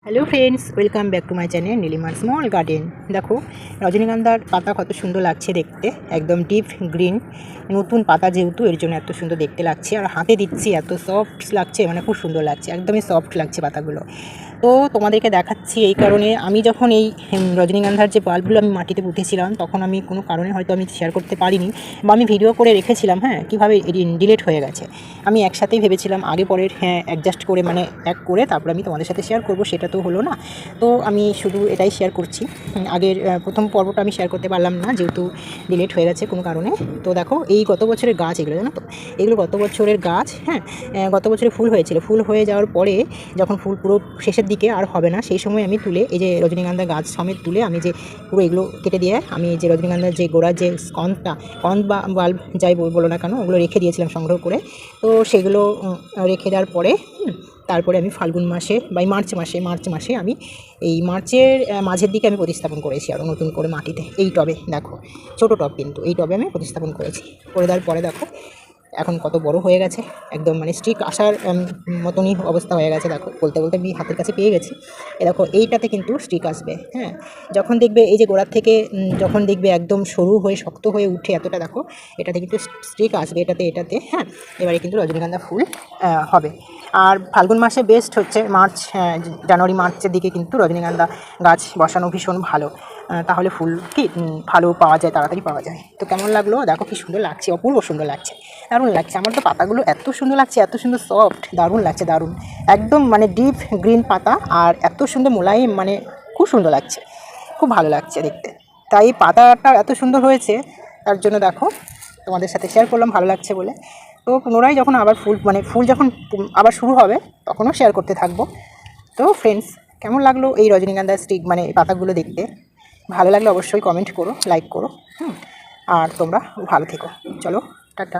Hello friends, welcome back to my channel নীলিমার small garden. দেখো রজনীগন্ধার পাতা কত সুন্দর লাগছে দেখতে, একদম ডিপ গ্রিন, নতুন পাতা যেহেতু এর জন্য এত সুন্দর দেখতে লাগছে। আর হাতে দিচ্ছি এত সফট লাগছে, মানে খুব সুন্দর লাগছে, একদমই সফট লাগছে পাতাগুলো। তো তোমাদেরকে দেখাচ্ছি এই কারণে, আমি যখন এই রজনীগন্ধার যে বাল্বগুলো আমি মাটিতে পুঁতেছিলাম তখন আমি কোনো কারণে হয়তো আমি শেয়ার করতে পারিনি, বা আমি ভিডিও করে রেখেছিলাম, হ্যাঁ, কীভাবে ডিলিট হয়ে গেছে। আমি একসাথেই ভেবেছিলাম আগে পরের অ্যাডজাস্ট করে, মানে এক করে তারপর আমি তোমাদের সাথে শেয়ার করব, সেটা তো হলো না। তো আমি শুধু এটাই শেয়ার করছি। আগের প্রথম পর্বটা আমি শেয়ার করতে পারলাম না যেহেতু ডিলিট হয়ে গেছে কোনো কারণে। তো দেখো এই গত বছরের গাছ এগুলো, জানো তো, এগুলো গত বছরের গাছ। হ্যাঁ, গত বছরে ফুল হয়েছিল, ফুল হয়ে যাওয়ার পরে যখন ফুল পুরো শেষের দিকে আর হবে না, সেই সময় আমি তুলে এই যে রজনীগন্ধা গাছ সমেত তুলে আমি যে পুরো এগুলো কেটে দিয়ে আমি যে রজনীগন্ধার যে গোড়ার যে কন্দ বা বাল্ব যাই বলো না কেন, ওগুলো রেখে দিয়েছিলাম সংগ্রহ করে। তো সেগুলো রেখে দেওয়ার পরে তারপরে আমি ফাল্গুন মাসে বা মার্চ মাসে আমি এই মার্চের মাঝের দিকে আমি প্রতিস্থাপন করেছি আরও নতুন করে মাটিতে, এই টবে। দেখো ছোটো টব, কিন্তু এই টবে আমি প্রতিস্থাপন করেছি। করে দেওয়ার পরে দেখো এখন কত বড় হয়ে গেছে, একদম মানে স্টিক আসার মতনই অবস্থা হয়ে গেছে। দেখো বলতে বলতে আমি হাতের কাছে পেয়ে গেছি। দেখো এইটাতে কিন্তু স্টিক আসবে। হ্যাঁ, যখন দেখবে এই যে গোড়ার থেকে যখন দেখবে একদম সরু হয়ে শক্ত হয়ে উঠে এতটা, দেখো এটাতে কিন্তু স্টিক আসবে এটাতে। হ্যাঁ, এবারে কিন্তু রজনীগন্ধা ফুল হবে। আর ফাল্গুন মাসে বেস্ট হচ্ছে মার্চ, জানুয়ারি মার্চের দিকে কিন্তু রজনীগন্ধা গাছ বসানো ভীষণ ভালো। তাহলে ফুল কি ভালো পাওয়া যায়, তাড়াতাড়ি পাওয়া যায়। তো কেমন লাগলো দেখো, কি সুন্দর লাগছে, অপূর্ব সুন্দর লাগছে, দারুণ লাগছে। আমার তো পাতাগুলো এত সুন্দর লাগছে, এত সুন্দর সফট, দারুণ লাগছে, দারুণ একদম মানে ডিপ গ্রিন পাতা, আর এত সুন্দর মোলায়েম, মানে খুব সুন্দর লাগছে, খুব ভালো লাগছে দেখতে। তাই পাতাটা এত সুন্দর হয়েছে, তার জন্য দেখো তোমাদের সাথে শেয়ার করলাম, ভালো লাগছে বলে। তো পুনরায় যখন আবার ফুল যখন আবার শুরু হবে তখনও শেয়ার করতে থাকবো। তো ফ্রেন্ডস, কেমন লাগলো এই রজনীগন্ধার স্টিক, মানে পাতাগুলো দেখতে? ভালো লাগলে অবশ্যই কমেন্ট করো, লাইক করো। আর তোমরা ভালো থেকো, চলো টাটা।